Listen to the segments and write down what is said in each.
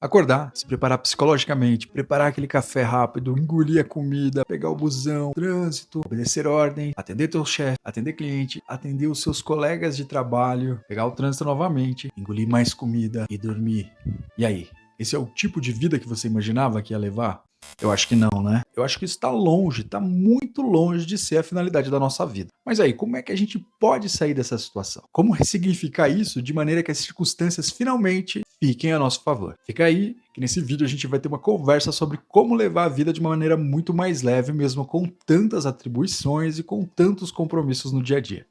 Acordar, se preparar psicologicamente, preparar aquele café rápido, engolir a comida, pegar o busão, trânsito, obedecer ordem, atender teu chefe, atender cliente, atender os seus colegas de trabalho, pegar o trânsito novamente, engolir mais comida e dormir. E aí? Esse é o tipo de vida que você imaginava que ia levar? Eu acho que não, né? Eu acho que isso está longe, está muito longe de ser a finalidade da nossa vida. Mas aí, como é que a gente pode sair dessa situação? Como ressignificar isso de maneira que as circunstâncias finalmente fiquem a nosso favor? Fica aí que nesse vídeo a gente vai ter uma conversa sobre como levar a vida de uma maneira muito mais leve, mesmo com tantas atribuições e com tantos compromissos no dia a dia.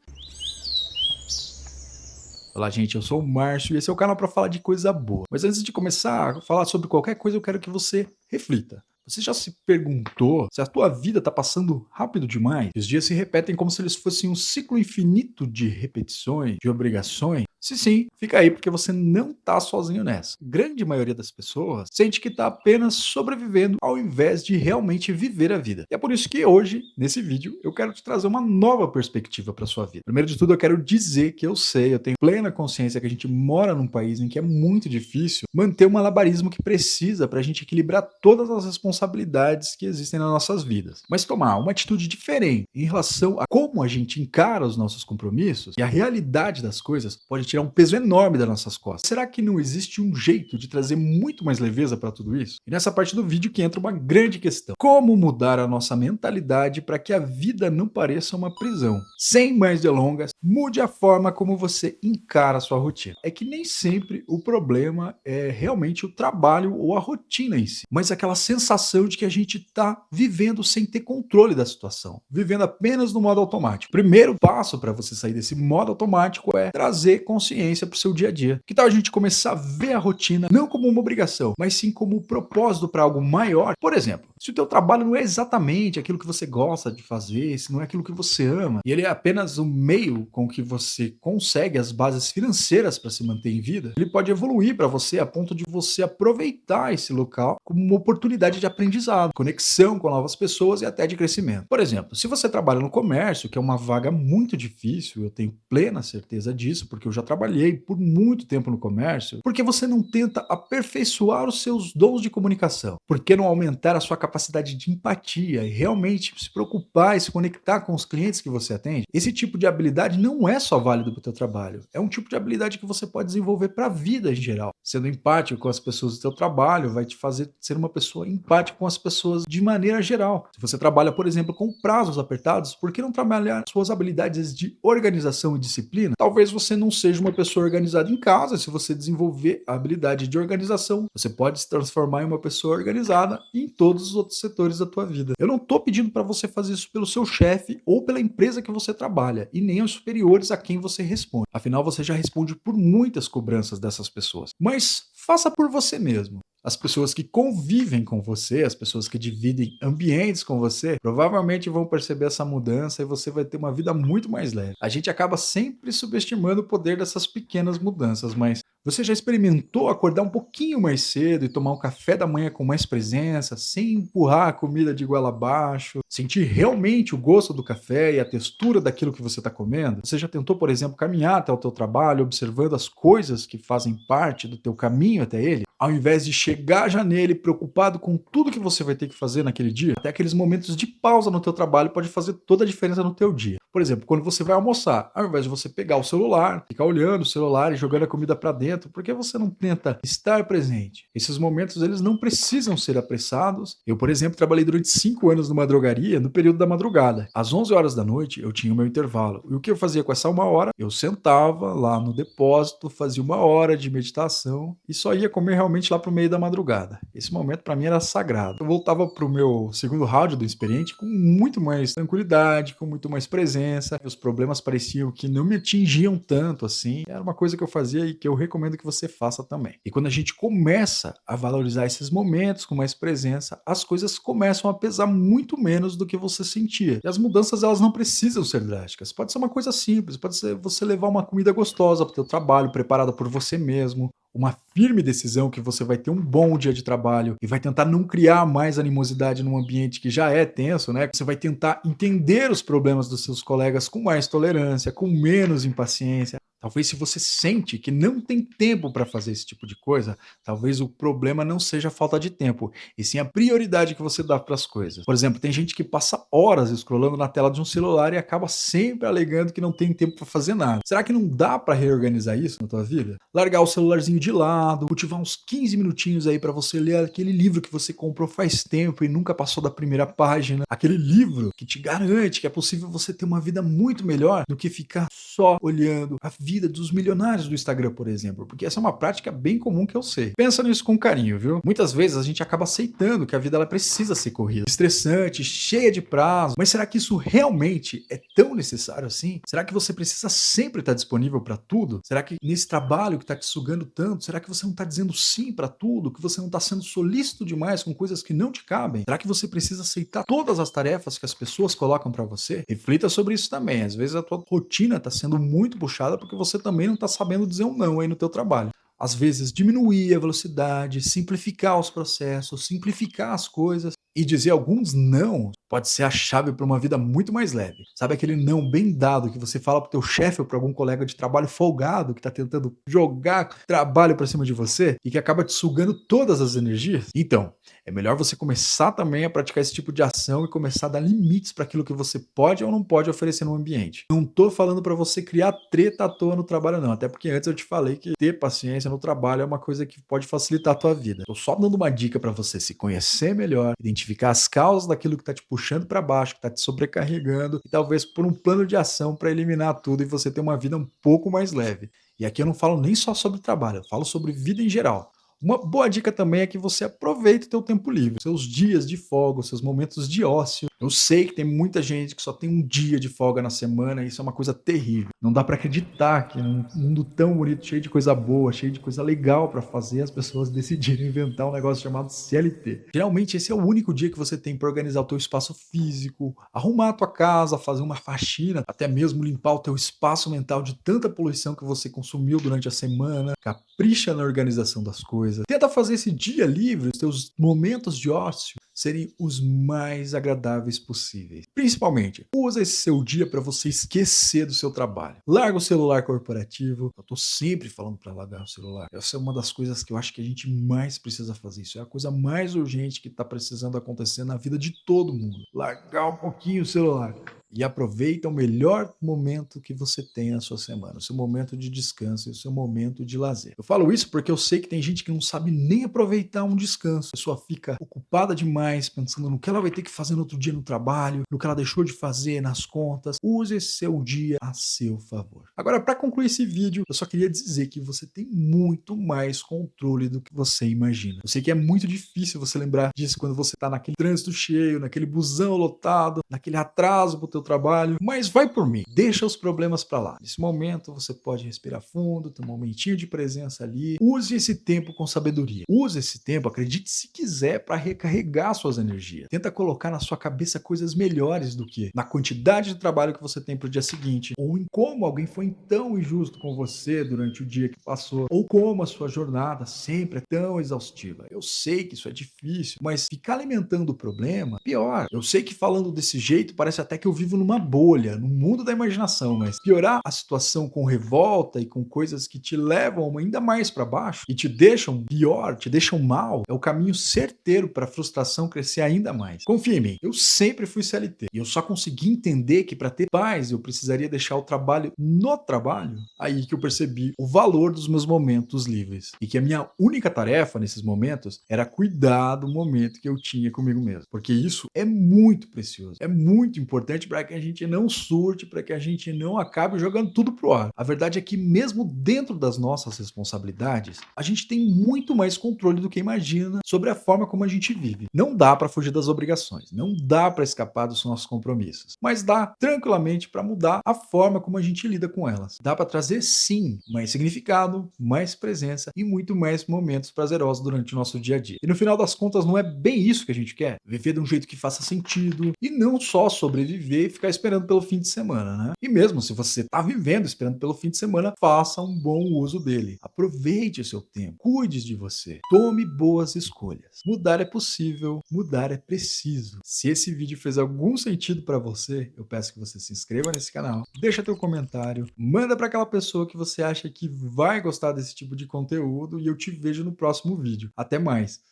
Olá, gente, eu sou o Márcio e esse é o canal para falar de coisa boa. Mas antes de começar a falar sobre qualquer coisa, eu quero que você reflita. Você já se perguntou se a tua vida está passando rápido demais? Os dias se repetem como se eles fossem um ciclo infinito de repetições, de obrigações? Se sim, fica aí porque você não está sozinho nessa. A grande maioria das pessoas sente que está apenas sobrevivendo ao invés de realmente viver a vida. E é por isso que hoje, nesse vídeo, eu quero te trazer uma nova perspectiva para sua vida. Primeiro de tudo, eu quero dizer que eu tenho plena consciência que a gente mora num país em que é muito difícil manter o malabarismo que precisa para a gente equilibrar todas as responsabilidades que existem nas nossas vidas. Mas tomar uma atitude diferente em relação a como a gente encara os nossos compromissos e a realidade das coisas pode tirar um peso enorme das nossas costas. Será que não existe um jeito de trazer muito mais leveza para tudo isso? E nessa parte do vídeo que entra uma grande questão. Como mudar a nossa mentalidade para que a vida não pareça uma prisão? Sem mais delongas, mude a forma como você encara a sua rotina. É que nem sempre o problema é realmente o trabalho ou a rotina em si, mas aquela sensação de que a gente está vivendo sem ter controle da situação, vivendo apenas no modo automático. Primeiro passo para você sair desse modo automático é trazer consciência para o seu dia a dia. Que tal a gente começar a ver a rotina não como uma obrigação, mas sim como um propósito para algo maior? Por exemplo, se o teu trabalho não é exatamente aquilo que você gosta de fazer, se não é aquilo que você ama, e ele é apenas um meio com que você consegue as bases financeiras para se manter em vida, ele pode evoluir para você a ponto de você aproveitar esse local como uma oportunidade de aprendizado, conexão com novas pessoas e até de crescimento. Por exemplo, se você trabalha no comércio, que é uma vaga muito difícil, eu tenho plena certeza disso, porque eu já trabalhei por muito tempo no comércio, por que você não tenta aperfeiçoar os seus dons de comunicação? Por que não aumentar a sua capacidade de empatia e realmente se preocupar e se conectar com os clientes que você atende? Esse tipo de habilidade não é só válido para o teu trabalho, é um tipo de habilidade que você pode desenvolver para a vida em geral. Sendo empático com as pessoas do teu trabalho vai te fazer ser uma pessoa empática com as pessoas de maneira geral. Se você trabalha, por exemplo, com prazos apertados, por que não trabalhar suas habilidades de organização e disciplina? Talvez você não seja uma pessoa organizada em casa, se você desenvolver a habilidade de organização, você pode se transformar em uma pessoa organizada em todos os outros setores da tua vida. Eu não estou pedindo para você fazer isso pelo seu chefe ou pela empresa que você trabalha, e nem aos superiores a quem você responde. Afinal, você já responde por muitas cobranças dessas pessoas. Mas faça por você mesmo. As pessoas que convivem com você, as pessoas que dividem ambientes com você, provavelmente vão perceber essa mudança e você vai ter uma vida muito mais leve. A gente acaba sempre subestimando o poder dessas pequenas mudanças, mas você já experimentou acordar um pouquinho mais cedo e tomar um café da manhã com mais presença, sem empurrar a comida de goela abaixo, sentir realmente o gosto do café e a textura daquilo que você está comendo? Você já tentou, por exemplo, caminhar até o teu trabalho, observando as coisas que fazem parte do teu caminho até ele? Ao invés de chegar já nele preocupado com tudo que você vai ter que fazer naquele dia, até aqueles momentos de pausa no teu trabalho pode fazer toda a diferença no teu dia. Por exemplo, quando você vai almoçar, ao invés de você pegar o celular, ficar olhando o celular e jogando a comida para dentro, por que você não tenta estar presente? Esses momentos eles não precisam ser apressados. Eu, por exemplo, trabalhei durante 5 anos numa drogaria no período da madrugada. Às 11 horas da noite eu tinha o meu intervalo. E o que eu fazia com essa 1 hora? Eu sentava lá no depósito, fazia 1 hora de meditação e só ia comer realmente lá pro meio da madrugada. Esse momento para mim era sagrado. Eu voltava pro meu segundo round do experiente com muito mais tranquilidade, com muito mais presença. Os problemas pareciam que não me atingiam tanto assim. Era uma coisa que eu fazia e que eu recomendo que você faça também. E quando a gente começa a valorizar esses momentos com mais presença, as coisas começam a pesar muito menos do que você sentia. E as mudanças elas não precisam ser drásticas. Pode ser uma coisa simples, pode ser você levar uma comida gostosa para o teu trabalho, preparada por você mesmo, uma firme decisão que você vai ter um bom dia de trabalho e vai tentar não criar mais animosidade num ambiente que já é tenso, né? Você vai tentar entender os problemas dos seus colegas com mais tolerância, com menos impaciência. Talvez se você sente que não tem tempo para fazer esse tipo de coisa, talvez o problema não seja a falta de tempo, e sim a prioridade que você dá para as coisas. Por exemplo, tem gente que passa horas scrollando na tela de um celular e acaba sempre alegando que não tem tempo para fazer nada. Será que não dá para reorganizar isso na tua vida? Largar o celularzinho de lado, cultivar uns 15 minutinhos aí para você ler aquele livro que você comprou faz tempo e nunca passou da primeira página, aquele livro que te garante que é possível você ter uma vida muito melhor do que ficar só olhando a vida dos milionários do Instagram, por exemplo, porque essa é uma prática bem comum que eu sei. Pensa nisso com carinho, viu? Muitas vezes a gente acaba aceitando que a vida ela precisa ser corrida, estressante, cheia de prazo, mas será que isso realmente é tão necessário assim? Será que você precisa sempre estar disponível para tudo? Será que nesse trabalho que está te sugando tanto, será que você não está dizendo sim para tudo? Que você não está sendo solícito demais com coisas que não te cabem? Será que você precisa aceitar todas as tarefas que as pessoas colocam para você? Reflita sobre isso também. Às vezes a tua rotina está sendo muito puxada porque você também não está sabendo dizer um não aí no teu trabalho. Às vezes diminuir a velocidade, simplificar os processos, simplificar as coisas e dizer alguns não pode ser a chave para uma vida muito mais leve. Sabe aquele não bem dado que você fala pro teu chefe ou para algum colega de trabalho folgado que está tentando jogar trabalho para cima de você e que acaba te sugando todas as energias? Então, é melhor você começar também a praticar esse tipo de ação e começar a dar limites para aquilo que você pode ou não pode oferecer no ambiente. Não tô falando para você criar treta à toa no trabalho não, até porque antes eu te falei que ter paciência no trabalho é uma coisa que pode facilitar a tua vida. Tô só dando uma dica para você se conhecer melhor, identificar as causas daquilo que tá te puxando para baixo, que tá te sobrecarregando e talvez por um plano de ação para eliminar tudo e você ter uma vida um pouco mais leve. E aqui eu não falo nem só sobre trabalho, eu falo sobre vida em geral. Uma boa dica também é que você aproveite o teu tempo livre, seus dias de folga, seus momentos de ócio. Eu sei que tem muita gente que só tem um dia de folga na semana e isso é uma coisa terrível. Não dá para acreditar que num mundo tão bonito, cheio de coisa boa, cheio de coisa legal para fazer, as pessoas decidiram inventar um negócio chamado CLT. Geralmente esse é o único dia que você tem para organizar o teu espaço físico, arrumar a tua casa, fazer uma faxina, até mesmo limpar o teu espaço mental de tanta poluição que você consumiu durante a semana. Capricha na organização das coisas. Tenta fazer esse dia livre, os teus momentos de ócio, serem os mais agradáveis possíveis. Principalmente, usa esse seu dia para você esquecer do seu trabalho. Larga o celular corporativo. Eu tô sempre falando para largar o celular. Essa é uma das coisas que eu acho que a gente mais precisa fazer. Isso é a coisa mais urgente que tá precisando acontecer na vida de todo mundo. Largar um pouquinho o celular. E aproveita o melhor momento que você tem na sua semana, o seu momento de descanso e o seu momento de lazer. Eu falo isso porque eu sei que tem gente que não sabe nem aproveitar um descanso. A pessoa fica ocupada demais, pensando no que ela vai ter que fazer no outro dia no trabalho, no que ela deixou de fazer, nas contas. Use esse seu dia a seu favor. Agora, para concluir esse vídeo, eu só queria dizer que você tem muito mais controle do que você imagina. Eu sei que é muito difícil você lembrar disso quando você está naquele trânsito cheio, naquele busão lotado, naquele atraso pro teu trabalho, mas vai por mim, deixa os problemas para lá. Nesse momento você pode respirar fundo, ter um momentinho de presença ali, use esse tempo com sabedoria, use esse tempo, acredite se quiser, para recarregar suas energias. Tenta colocar na sua cabeça coisas melhores do que na quantidade de trabalho que você tem pro dia seguinte, ou em como alguém foi tão injusto com você durante o dia que passou, ou como a sua jornada sempre é tão exaustiva. Eu sei que isso é difícil, mas ficar alimentando o problema, pior. Eu sei que falando desse jeito parece até que eu vivo numa bolha, no mundo da imaginação, mas piorar a situação com revolta e com coisas que te levam ainda mais para baixo e te deixam pior, te deixam mal, é o caminho certeiro para a frustração crescer ainda mais. Confia em mim, eu sempre fui CLT e eu só consegui entender que para ter paz eu precisaria deixar o trabalho no trabalho. Aí que eu percebi o valor dos meus momentos livres e que a minha única tarefa nesses momentos era cuidar do momento que eu tinha comigo mesmo, porque isso é muito precioso, é muito importante para que a gente não surte, para que a gente não acabe jogando tudo pro ar. A verdade é que mesmo dentro das nossas responsabilidades, a gente tem muito mais controle do que imagina sobre a forma como a gente vive. Não dá para fugir das obrigações, não dá para escapar dos nossos compromissos, mas dá tranquilamente para mudar a forma como a gente lida com elas. Dá para trazer sim mais significado, mais presença e muito mais momentos prazerosos durante o nosso dia a dia. E no final das contas não é bem isso que a gente quer? Viver de um jeito que faça sentido e não só sobreviver que ficar esperando pelo fim de semana, né? E mesmo se você está vivendo esperando pelo fim de semana, faça um bom uso dele. Aproveite o seu tempo, cuide de você, tome boas escolhas. Mudar é possível, mudar é preciso. Se esse vídeo fez algum sentido para você, eu peço que você se inscreva nesse canal, deixa teu comentário, manda para aquela pessoa que você acha que vai gostar desse tipo de conteúdo e eu te vejo no próximo vídeo. Até mais!